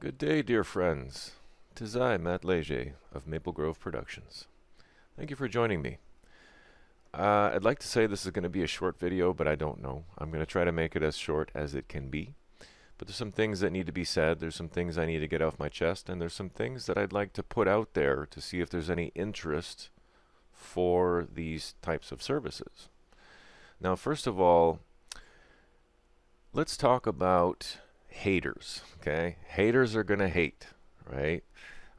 Good day, dear friends. 'Tis I, Matt Leger of Maple Grove Productions. Thank you for joining me. I'd like to say this is going to be a short video, but I don't know. I'm going to try to make it as short as it can be. But there's some things that need to be said, there's some things I need to get off my chest, and there's some things that I'd like to put out there to see if there's any interest for these types of services. Now, first of all, let's talk about haters, okay? Haters are going to hate, right?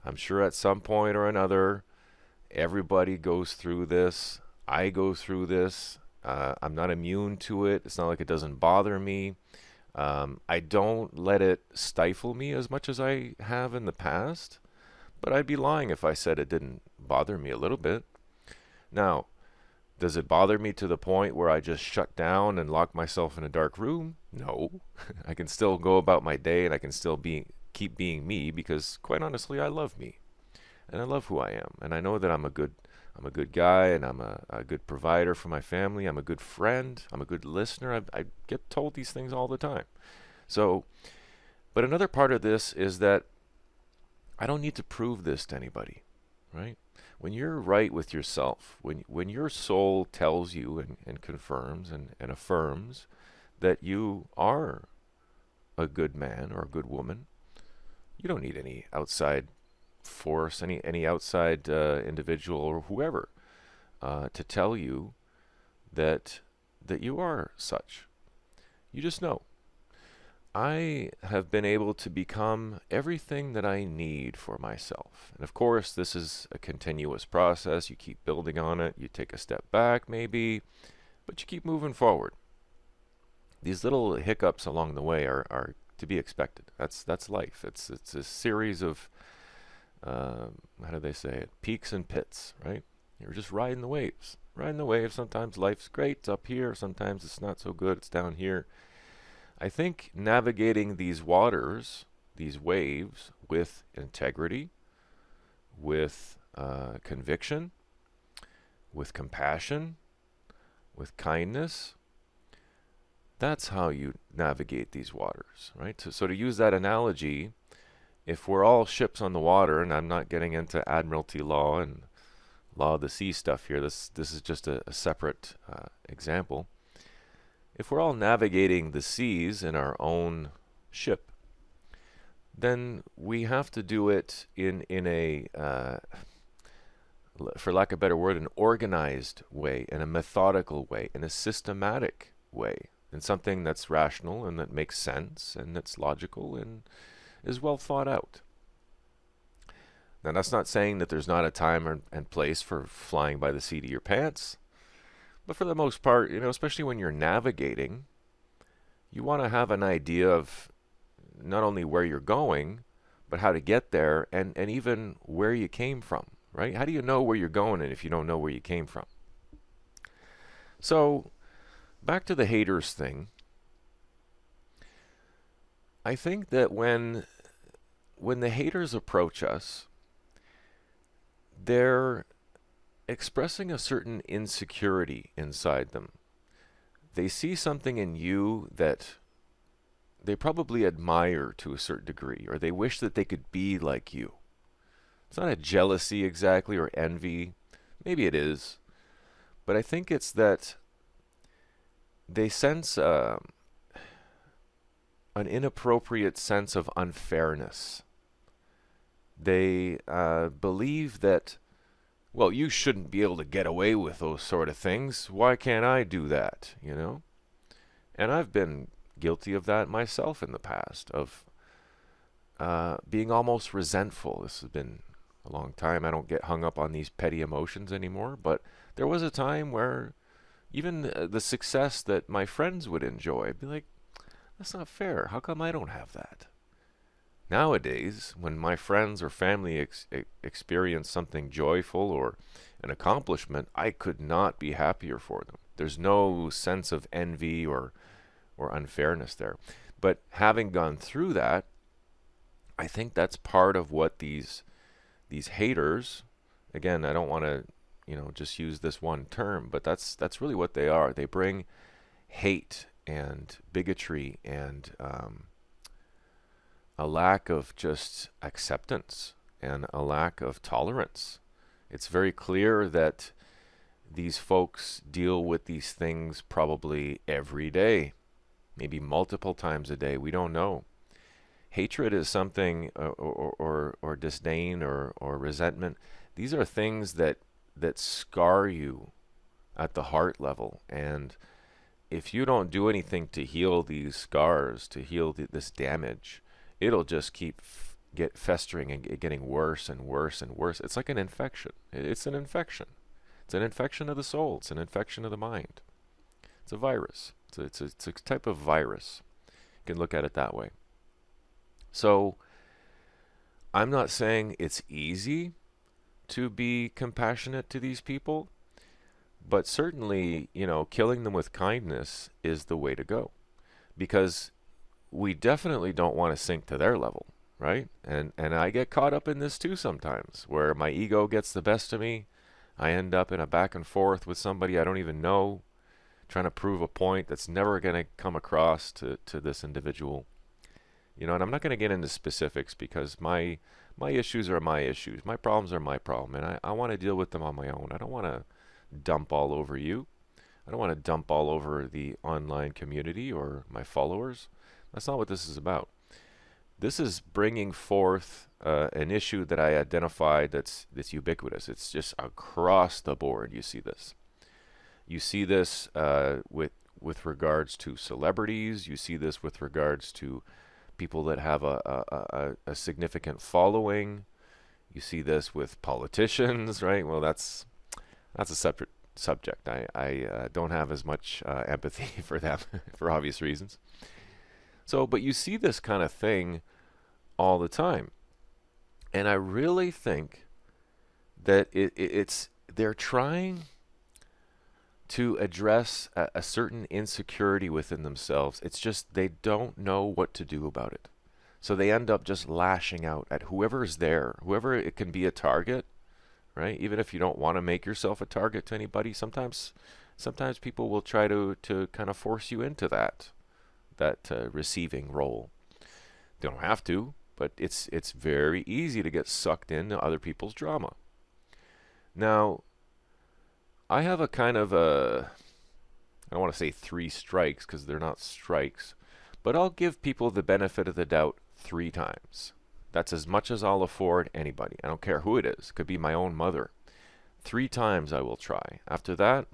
I'm sure at some point or another, everybody goes through this. I go through this. I'm not immune to it. It's not like it doesn't bother me. I don't let it stifle me as much as I have in the past, but I'd be lying if I said it didn't bother me a little bit. Now, does it bother me to the point where I just shut down and lock myself in a dark room? No. I can still go about my day and I can still keep being me because, quite honestly, I love me. And I love who I am. And I know that I'm a good guy, and I'm a good provider for my family. I'm a good friend. I'm a good listener. I get told these things all the time. So, but another part of this is that I don't need to prove this to anybody, right? When you're right with yourself, when your soul tells you and confirms and affirms that you are a good man or a good woman, you don't need any outside force, any outside individual or whoever to tell you that you are such. You just know. I have been able to become everything that I need for myself. And of course, this is a continuous process. You keep building on it. You take a step back maybe, but you keep moving forward. These little hiccups along the way are to be expected. That's life. It's a series of how do they say it? Peaks and pits, right? You're just riding the waves. Riding the waves. Sometimes life's great. It's up here. Sometimes it's not so good. It's down here. I think navigating these waters, these waves, with integrity, with conviction, with compassion, with kindness, that's how you navigate these waters, right? So to use that analogy, if we're all ships on the water, and I'm not getting into Admiralty law and law of the sea stuff here, this is just a separate example. If we're all navigating the seas in our own ship, then we have to do it in a, for lack of a better word, an organized way, in a methodical way, in a systematic way, in something that's rational and that makes sense and that's logical and is well thought out. Now, that's not saying that there's not a time and place for flying by the seat of your pants. But for the most part, especially when you're navigating, you want to have an idea of not only where you're going, but how to get there and even where you came from, right? How do you know where you're going if you don't know where you came from? So, back to the haters thing. I think that when the haters approach us, they're expressing a certain insecurity inside them. They see something in you that they probably admire to a certain degree, or they wish that they could be like you. It's not a jealousy exactly or envy. Maybe it is. But I think it's that they sense an inappropriate sense of unfairness. They believe that, well, you shouldn't be able to get away with those sort of things. Why can't I do that, And I've been guilty of that myself in the past, of being almost resentful. This has been a long time. I don't get hung up on these petty emotions anymore, but there was a time where even the success that my friends would enjoy, I'd be like, that's not fair. How come I don't have that? Nowadays, when my friends or family experience something joyful or an accomplishment, I could not be happier for them. There's no sense of envy or unfairness there. But having gone through that, I think that's part of what these haters, again, I don't want to just use this one term, but that's really what they are. They bring hate and bigotry and a lack of just acceptance and a lack of tolerance. It's very clear that these folks deal with these things probably every day, maybe multiple times a day. We don't know. Hatred is something, or disdain, or resentment. These are things that scar you at the heart level. And if you don't do anything to heal these scars, to heal this damage, it'll just keep get festering and getting worse and worse and worse. It's like an infection. It's an infection. It's an infection of the soul. It's an infection of the mind. It's a virus. It's a type of virus. You can look at it that way. So I'm not saying it's easy to be compassionate to these people, but certainly, killing them with kindness is the way to go, because we definitely don't want to sink to their level, right? And I get caught up in this too sometimes, where my ego gets the best of me. I end up in a back and forth with somebody I don't even know, trying to prove a point that's never going to come across to this individual. And I'm not going to get into specifics, because my issues are my issues. My problems are my problem, and I want to deal with them on my own. I don't want to dump all over you. I don't want to dump all over the online community or my followers. That's not what this is about. This is bringing forth an issue that I identified that's ubiquitous. It's just across the board. You see this. You see this with regards to celebrities. You see this with regards to people that have a significant following. You see this with politicians, right? Well, that's a separate subject. I don't have as much empathy for them for obvious reasons. So, but you see this kind of thing all the time. And I really think that they're trying to address a certain insecurity within themselves. It's just they don't know what to do about it. So they end up just lashing out at whoever is there, whoever it can be a target, right? Even if you don't want to make yourself a target to anybody, sometimes people will try to kind of force you into that receiving role. They don't have to, but it's very easy to get sucked into other people's drama. Now, I have a kind of I don't want to say 3 strikes, because they're not strikes, but I'll give people the benefit of the doubt 3 times. That's as much as I'll afford anybody. I don't care who it is. It could be my own mother. 3 times I will try. After that,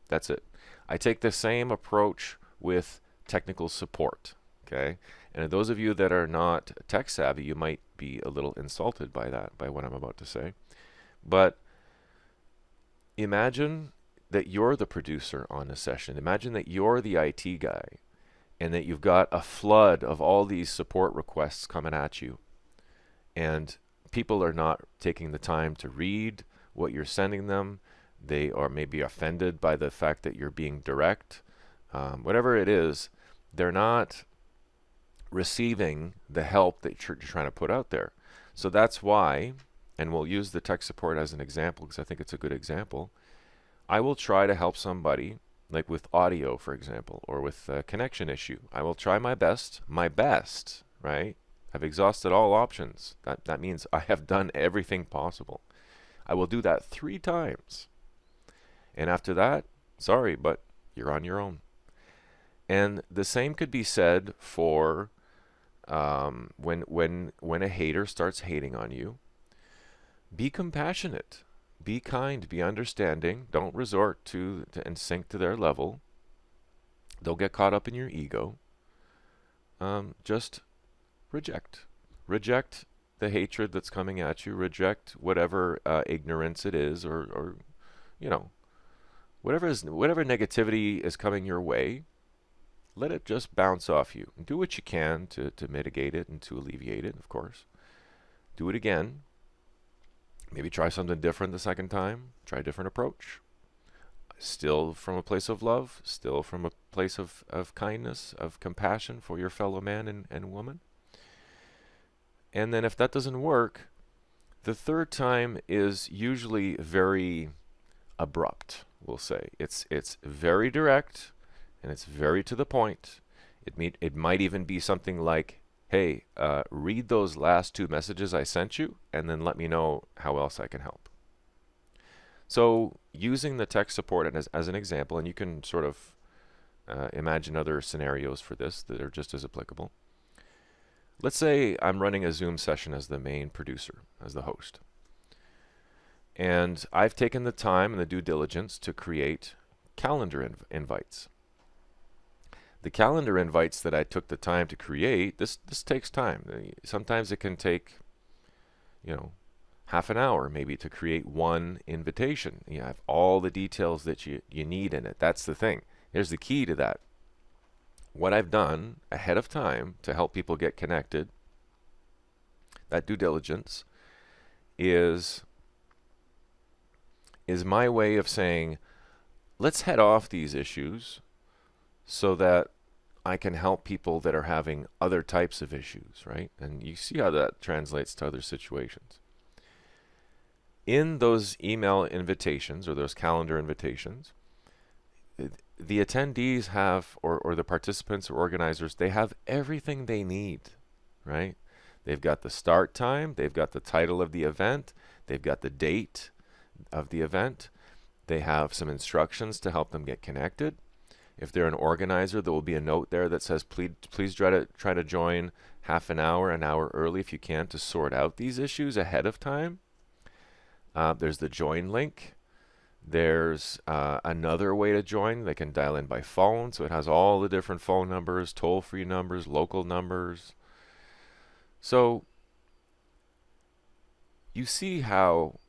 that's it. I take the same approach with technical support. Okay? And those of you that are not tech savvy, you might be a little insulted by that, by what I'm about to say. But imagine that you're the producer on a session. Imagine that you're the IT guy, and that you've got a flood of all these support requests coming at you. And people are not taking the time to read what you're sending them. They are maybe offended by the fact that you're being direct. Whatever it is, they're not receiving the help that you're trying to put out there. So that's why, and we'll use the tech support as an example, because I think it's a good example. I will try to help somebody, like with audio, for example, or with a connection issue. I will try my best, right? I've exhausted all options. That means I have done everything possible. I will do that 3 times. And after that, sorry, but you're on your own. And the same could be said for when a hater starts hating on you. Be compassionate, be kind, be understanding. Don't resort to and sink to their level. Don't get caught up in your ego. Just reject the hatred that's coming at you. Reject whatever ignorance it is, or whatever negativity is coming your way. Let it just bounce off you. Do what you can to mitigate it and to alleviate it, of course. Do it again. Maybe try something different the second time. Try a different approach. Still from a place of love. Still from a place of kindness, of compassion for your fellow man and woman. And then if that doesn't work, the 3rd time is usually very abrupt, we'll say. It's very direct, and it's very to the point. It might even be something like, hey, read those last two messages I sent you, and then let me know how else I can help. So using the tech support as an example, and you can sort of imagine other scenarios for this that are just as applicable. Let's say I'm running a Zoom session as the main producer, as the host. And I've taken the time and the due diligence to create calendar invites. The calendar invites that I took the time to create, this takes time. Sometimes it can take, half an hour maybe to create one invitation. You have all the details that you need in it. That's the thing. Here's the key to that. What I've done ahead of time to help people get connected, that due diligence, is my way of saying, let's head off these issues so that I can help people that are having other types of issues, right? And you see how that translates to other situations. In those email invitations or those calendar invitations, the attendees have, or the participants or organizers, they have everything they need, right? They've got the start time, they've got the title of the event, they've got the date of the event, they have some instructions to help them get connected. If they're an organizer, there will be a note there that says, please try to join half an hour early if you can to sort out these issues ahead of time. There's the join link. There's another way to join. They can dial in by phone, so it has all the different phone numbers, toll-free numbers, local numbers. So you see how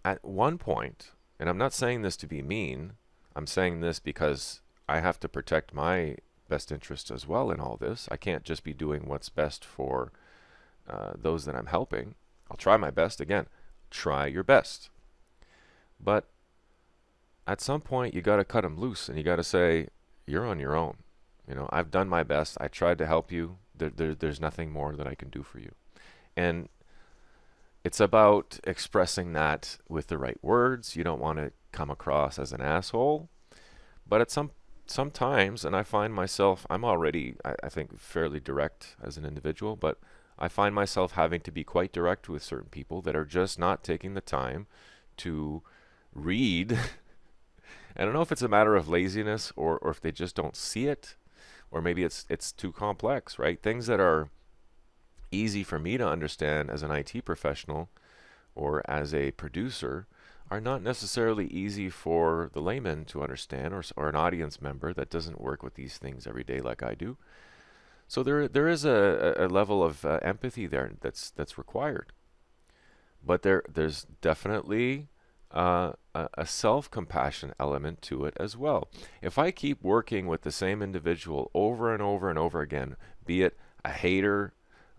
at one point, and I'm not saying this to be mean, I'm saying this because I have to protect my best interests as well in all this. I can't just be doing what's best for those that I'm helping. I'll try my best. Again, try your best. But at some point, you got to cut them loose, and you got to say, you're on your own. I've done my best. I tried to help you. There's nothing more that I can do for you. And it's about expressing that with the right words. You don't want to come across as an asshole. But at sometimes, and I find myself, I'm already, I think, fairly direct as an individual, but I find myself having to be quite direct with certain people that are just not taking the time to read. I don't know if it's a matter of laziness or if they just don't see it, or maybe it's too complex, right? Things that are easy for me to understand as an IT professional or as a producer are not necessarily easy for the layman to understand, or an audience member that doesn't work with these things every day like I do. So there is a level of empathy there that's required. But there's definitely a self-compassion element to it as well. If I keep working with the same individual over and over and over again, be it a hater,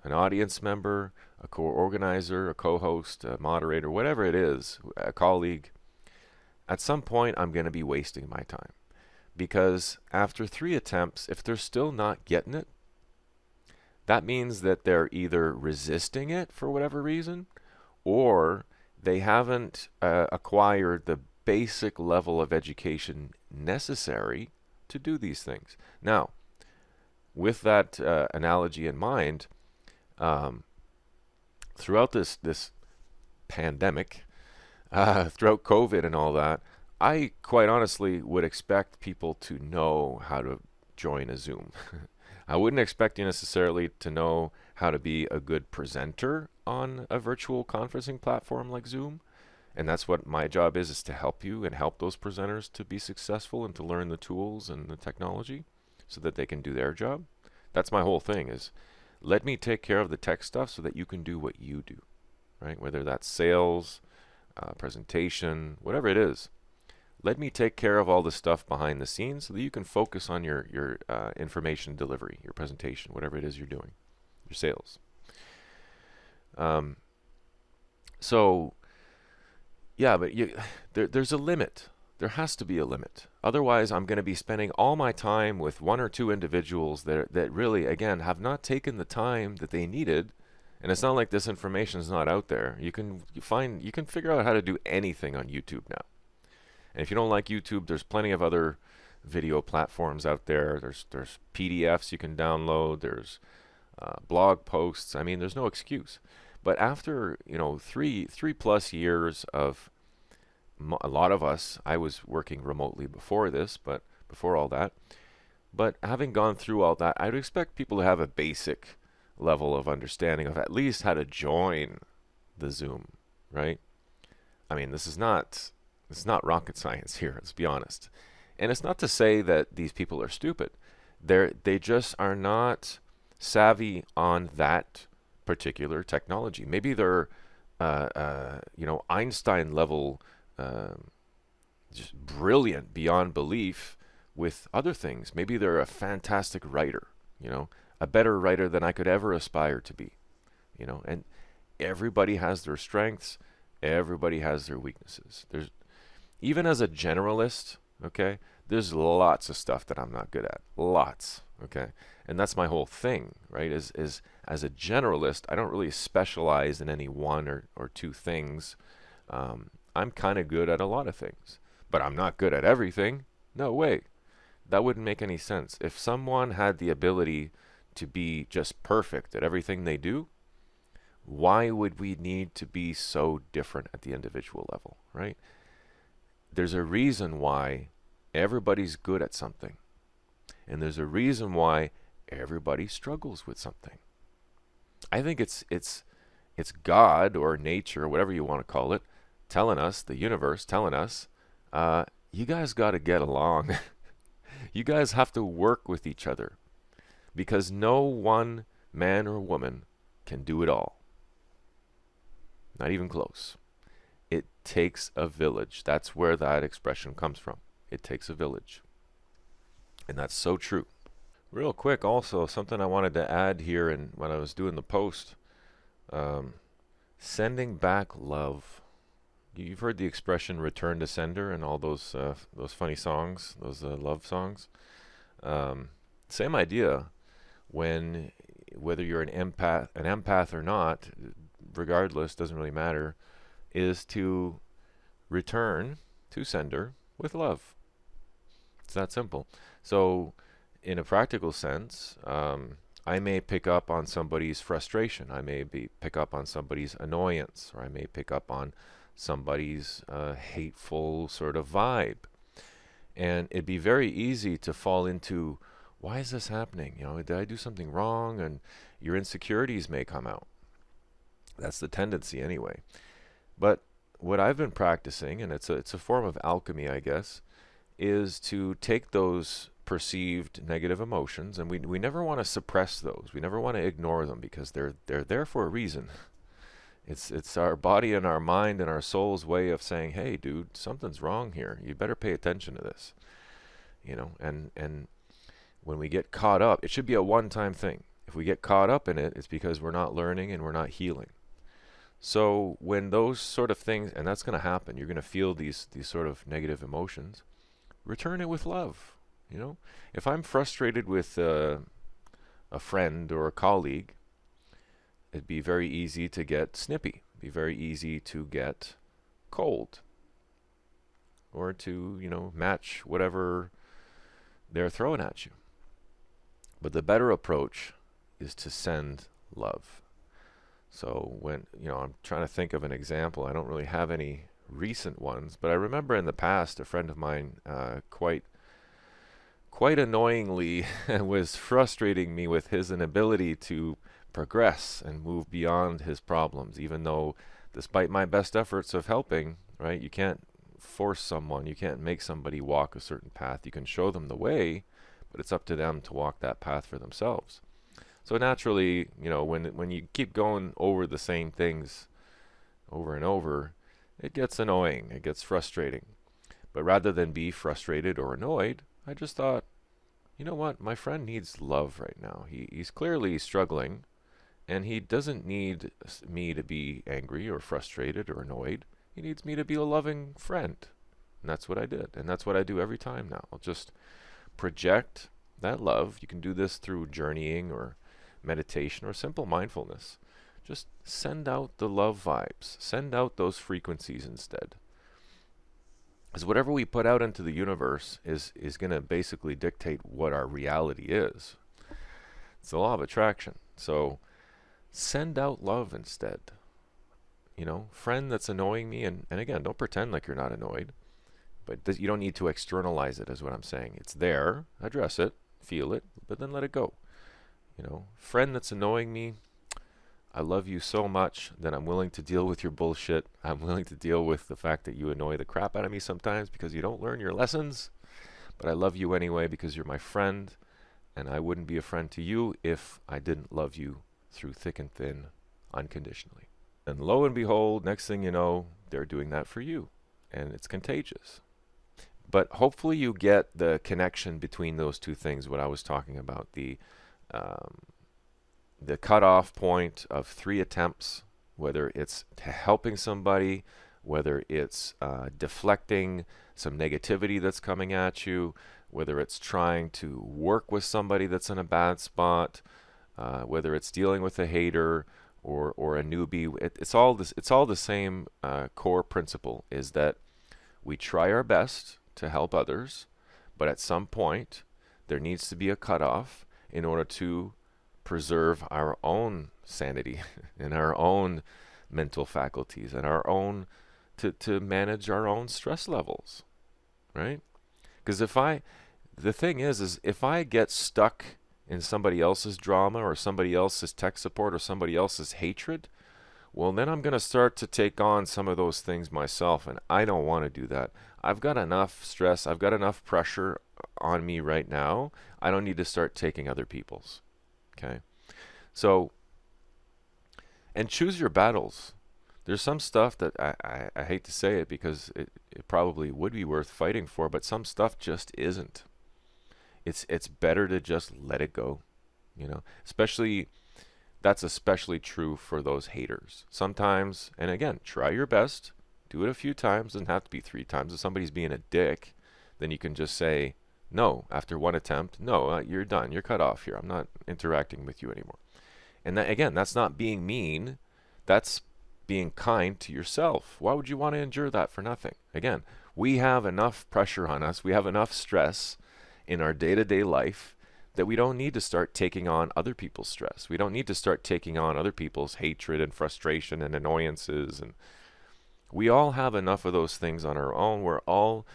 an audience member, a co-organizer, a co-host, a moderator, whatever it is, a colleague, at some point I'm going to be wasting my time. Because after 3 attempts, if they're still not getting it, that means that they're either resisting it for whatever reason, or they haven't acquired the basic level of education necessary to do these things. Now, with that analogy in mind, throughout this pandemic, throughout COVID and all that, I quite honestly would expect people to know how to join a Zoom. I wouldn't expect you necessarily to know how to be a good presenter on a virtual conferencing platform like Zoom. And that's what my job is to help you and help those presenters to be successful and to learn the tools and the technology so that they can do their job. That's my whole thing, is let me take care of the tech stuff so that you can do what you do, right? Whether that's sales, presentation, whatever it is. Let me take care of all the stuff behind the scenes so that you can focus on your information delivery, your presentation, whatever it is you're doing, your sales. So, yeah, but there's a limit. There has to be a limit. Otherwise, I'm going to be spending all my time with 1 or 2 individuals that really, again, have not taken the time that they needed. And it's not like this information is not out there. You can figure out how to do anything on YouTube now. And if you don't like YouTube, there's plenty of other video platforms out there. There's PDFs you can download. There's blog posts. I mean, there's no excuse. But after, three plus years of a lot of us, I was working remotely before this, but before all that. But having gone through all that, I'd expect people to have a basic level of understanding of at least how to join the Zoom, right? I mean, this is not rocket science here, let's be honest. And it's not to say that these people are stupid. They just are not savvy on that particular technology. Maybe they're Einstein level, just brilliant beyond belief with other things. Maybe they're a fantastic writer, a better writer than I could ever aspire to be, and everybody has their strengths, everybody has their weaknesses. There's even as a generalist, okay, there's lots of stuff that I'm not good at. Lots, okay? And that's my whole thing, right? Is as a generalist, I don't really specialize in any one or two things. I'm kind of good at a lot of things, but I'm not good at everything. No way. That wouldn't make any sense. If someone had the ability to be just perfect at everything they do, why would we need to be so different at the individual level, right? There's a reason why everybody's good at something. And there's a reason why everybody struggles with something. I think it's God or nature, or whatever you want to call it, telling us, the universe telling us, you guys got to get along. You guys have to work with each other, because no one man or woman can do it all. Not even close. It takes a village. That's where that expression comes from. It takes a village. And that's so true. Real quick, also, something I wanted to add here, and when I was doing the post, sending back love. You've heard the expression "return to sender" and all those funny songs, those love songs. Same idea. Whether you're an empath or not, regardless, doesn't really matter, is to return to sender with love. It's that simple. So, in a practical sense, I may pick up on somebody's frustration. I may pick up on somebody's annoyance, or I may pick up on somebody's hateful sort of vibe. And it'd be very easy to fall into, why is this happening? Did I do something wrong? And your insecurities may come out. That's the tendency anyway. But what I've been practicing, and it's a form of alchemy, I guess, is to take those perceived negative emotions, and we never want to suppress those. We never want to ignore them, because they're there for a reason. It's our body and our mind and our soul's way of saying, hey, dude, something's wrong here. You better pay attention to this. And when we get caught up, it should be a one-time thing. If we get caught up in it, it's because we're not learning and we're not healing. So when those sort of things, and that's going to happen, you're going to feel these sort of negative emotions, return it with love. If I'm frustrated with a friend or a colleague, it'd be very easy to get snippy. It'd be very easy to get cold, or to, match whatever they're throwing at you. But the better approach is to send love. So when, I'm trying to think of an example. I don't really have any recent ones, but I remember in the past a friend of mine quite annoyingly was frustrating me with his inability to progress and move beyond his problems, even though, despite my best efforts of helping, right, you can't force someone, you can't make somebody walk a certain path. You can show them the way, but it's up to them to walk that path for themselves. So naturally, when you keep going over the same things over and over, it gets annoying, it gets frustrating. But rather than be frustrated or annoyed, I just thought, you know what, my friend needs love right now. He's clearly struggling, and he doesn't need me to be angry or frustrated or annoyed. He needs me to be a loving friend. And that's what I did. And that's what I do every time now. I'll just project that love. You can do this through journeying or meditation or simple mindfulness. Just send out the love vibes. Send out those frequencies instead. Because whatever we put out into the universe is going to basically dictate what our reality is. It's the law of attraction. So send out love instead. You know, friend that's annoying me, and again, don't pretend like you're not annoyed, but you don't need to externalize it, is what I'm saying. It's there, address it, feel it, but then let it go. You know, friend that's annoying me, I love you so much that I'm willing to deal with your bullshit. I'm willing to deal with the fact that you annoy the crap out of me sometimes because you don't learn your lessons, but I love you anyway because you're my friend, and I wouldn't be a friend to you if I didn't love you through thick and thin, unconditionally. And lo and behold, next thing you know, they're doing that for you, and it's contagious. But hopefully you get the connection between those two things, what I was talking about, um, the cutoff point of 3 attempts, whether it's helping somebody, whether it's deflecting some negativity that's coming at you, whether it's trying to work with somebody that's in a bad spot, whether it's dealing with a hater or a newbie. It's all the same core principle, is that we try our best to help others, but at some point there needs to be a cutoff in order to preserve our own sanity and our own mental faculties and our own to manage our own stress levels, right? Because the thing is if I get stuck in somebody else's drama or somebody else's tech support or somebody else's hatred, well, then I'm going to start to take on some of those things myself, and I don't want to do that. I've got enough stress, I've got enough pressure on me right now. I don't need to start taking other people's. Okay? So, and choose your battles. There's some stuff that I hate to say it because it probably would be worth fighting for, but some stuff just isn't. It's better to just let it go, you know. That's especially true for those haters. Sometimes, and again, try your best. Do it a few times. Doesn't have to be 3 times. If somebody's being a dick, then you can just say no after 1 attempt. No, you're done. You're cut off here. I'm not interacting with you anymore. And that, again, that's not being mean. That's being kind to yourself. Why would you want to endure that for nothing? Again, we have enough pressure on us. We have enough stress in our day-to-day life that we don't need to start taking on other people's stress. We don't need to start taking on other people's hatred and frustration and annoyances. And we all have enough of those things on our own. We're all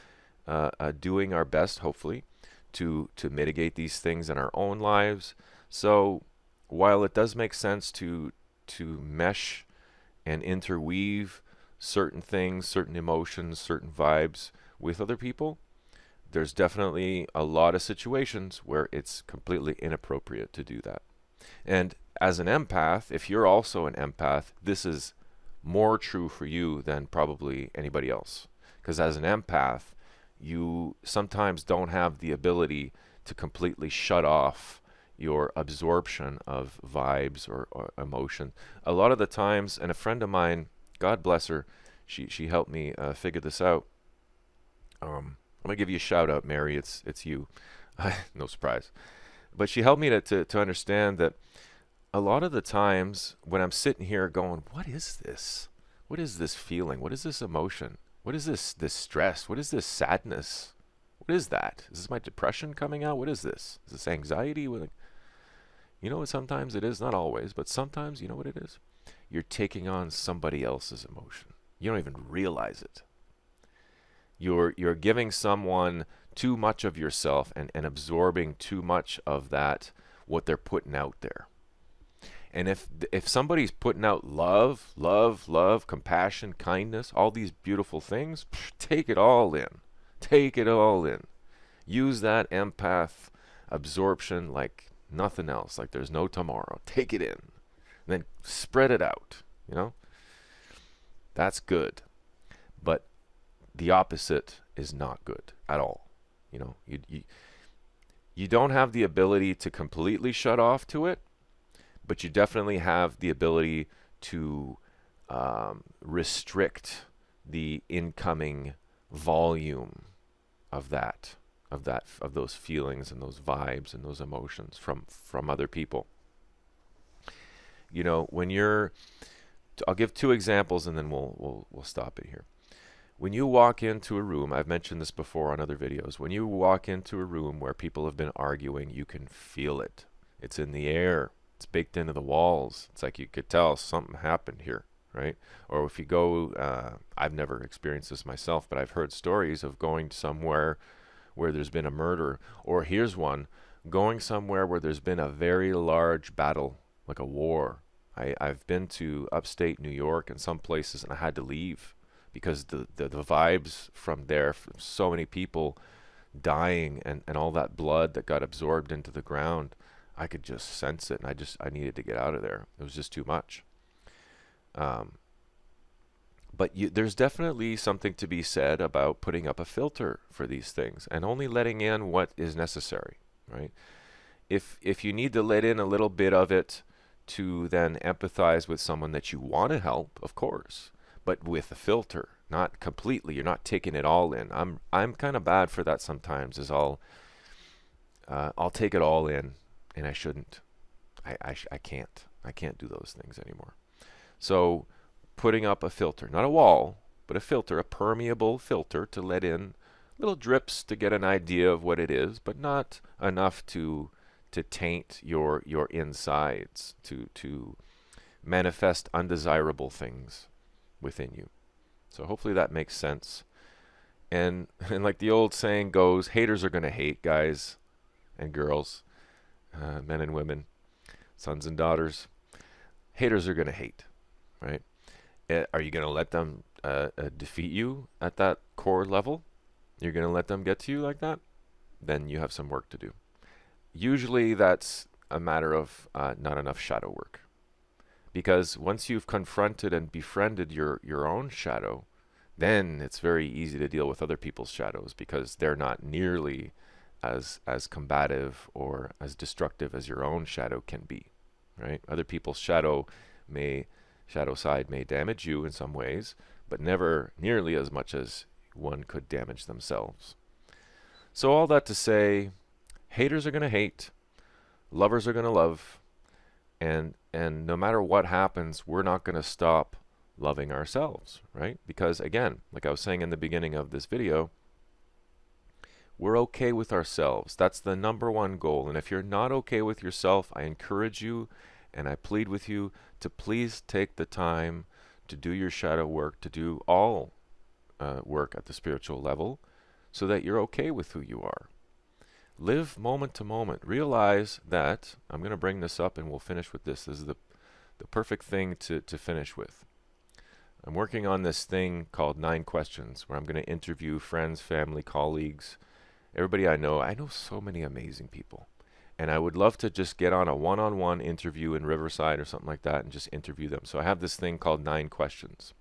doing our best, hopefully, to mitigate these things in our own lives. So while it does make sense to mesh and interweave certain things, certain emotions, certain vibes with other people, there's definitely a lot of situations where it's completely inappropriate to do that. And as an empath, if you're also an empath, this is more true for you than probably anybody else. Because as an empath, you sometimes don't have the ability to completely shut off your absorption of vibes or emotion. A lot of the times, and a friend of mine, God bless her, she helped me figure this out. I'm gonna give you a shout out, Mary. It's you. No surprise. But she helped me to understand that a lot of the times when I'm sitting here going, what is this? What is this feeling? What is this emotion? What is this stress? What is this sadness? What is that? Is this my depression coming out? What is this? Is this anxiety? You know what sometimes it is? Not always, but sometimes, you know what it is? You're taking on somebody else's emotion. You don't even realize it. You're giving someone too much of yourself and absorbing too much of that, what they're putting out there. And if somebody's putting out love, compassion, kindness, all these beautiful things, take it all in. Take it all in. Use that empath absorption like nothing else, like there's no tomorrow. Take it in. And then spread it out, you know? That's good. But the opposite is not good at all. You know, you don't have the ability to completely shut off to it, but you definitely have the ability to restrict the incoming volume of those feelings and those vibes and those emotions from other people. You know, I'll give 2 examples and then we'll stop it here. When you walk into a room, I've mentioned this before on other videos, when you walk into a room where people have been arguing, you can feel it. It's in the air. It's baked into the walls. It's like you could tell something happened here, right? Or if you go, I've never experienced this myself, but I've heard stories of going somewhere where there's been a murder. Or here's one, going somewhere where there's been a very large battle, like a war. I've been to upstate New York and some places, and I had to leave because the vibes from there, from so many people dying and all that blood that got absorbed into the ground, I could just sense it, and I needed to get out of there. It was just too much. But there's definitely something to be said about putting up a filter for these things and only letting in what is necessary, right? If you need to let in a little bit of it to then empathize with someone that you want to help, of course, but with a filter, not completely. You're not taking it all in. I'm kind of bad for that sometimes. I'll take it all in, and I shouldn't. I can't do those things anymore. So putting up a filter, not a wall, but a filter, a permeable filter to let in little drips to get an idea of what it is, but not enough to taint your insides, to manifest undesirable things within you. So hopefully that makes sense. And like the old saying goes, haters are going to hate, guys and girls, men and women, sons and daughters. Haters are going to hate, right? Are you going to let them defeat you at that core level? You're going to let them get to you like that? Then you have some work to do. Usually that's a matter of not enough shadow work. Because once you've confronted and befriended your own shadow, then it's very easy to deal with other people's shadows because they're not nearly as combative or as destructive as your own shadow can be, right? Other people's shadow side may damage you in some ways, but never nearly as much as one could damage themselves. So all that to say, haters are going to hate, lovers are going to love, and no matter what happens, we're not going to stop loving ourselves, right? Because again, like I was saying in the beginning of this video, we're okay with ourselves. That's the number one goal. And if you're not okay with yourself, I encourage you and I plead with you to please take the time to do your shadow work, to do all work at the spiritual level so that you're okay with who you are. Live moment to moment. Realize that, I'm going to bring this up and we'll finish with this. This is the perfect thing to finish with. I'm working on this thing called 9 Questions, where I'm going to interview friends, family, colleagues, everybody I know. I know so many amazing people. And I would love to just get on a one-on-one interview in Riverside or something like that and just interview them. So I have this thing called 9 Questions.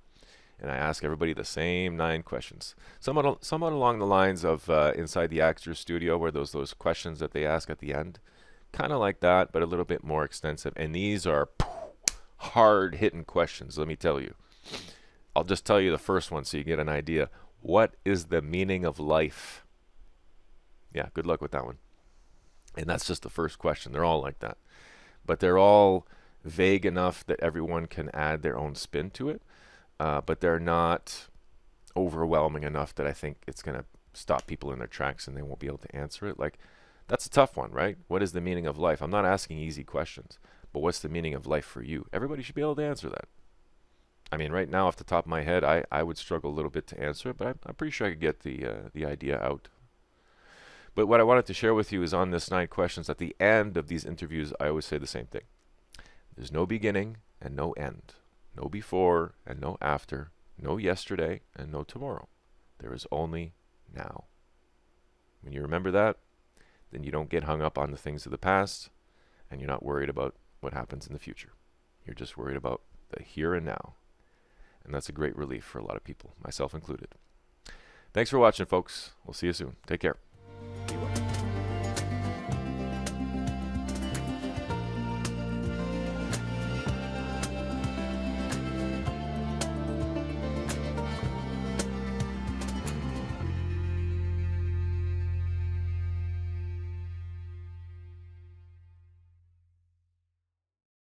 And I ask everybody the same 9 questions. Somewhat along the lines of inside the actor's studio, where those questions that they ask at the end. Kind of like that, but a little bit more extensive. And these are hard-hitting questions, let me tell you. I'll just tell you the first one so you get an idea. What is the meaning of life? Yeah, good luck with that one. And that's just the first question. They're all like that. But they're all vague enough that everyone can add their own spin to it. But they're not overwhelming enough that I think it's going to stop people in their tracks and they won't be able to answer it. Like, that's a tough one, right? What is the meaning of life? I'm not asking easy questions, but what's the meaning of life for you? Everybody should be able to answer that. I mean, right now, off the top of my head, I would struggle a little bit to answer it, but I'm pretty sure I could get the idea out. But what I wanted to share with you is on this 9 questions, at the end of these interviews, I always say the same thing. There's no beginning and no end. No before and no after. No yesterday and no tomorrow. There is only now. When you remember that, then you don't get hung up on the things of the past, and you're not worried about what happens in the future. You're just worried about the here and now. And that's a great relief for a lot of people, myself included. Thanks for watching, folks. We'll see you soon. Take care.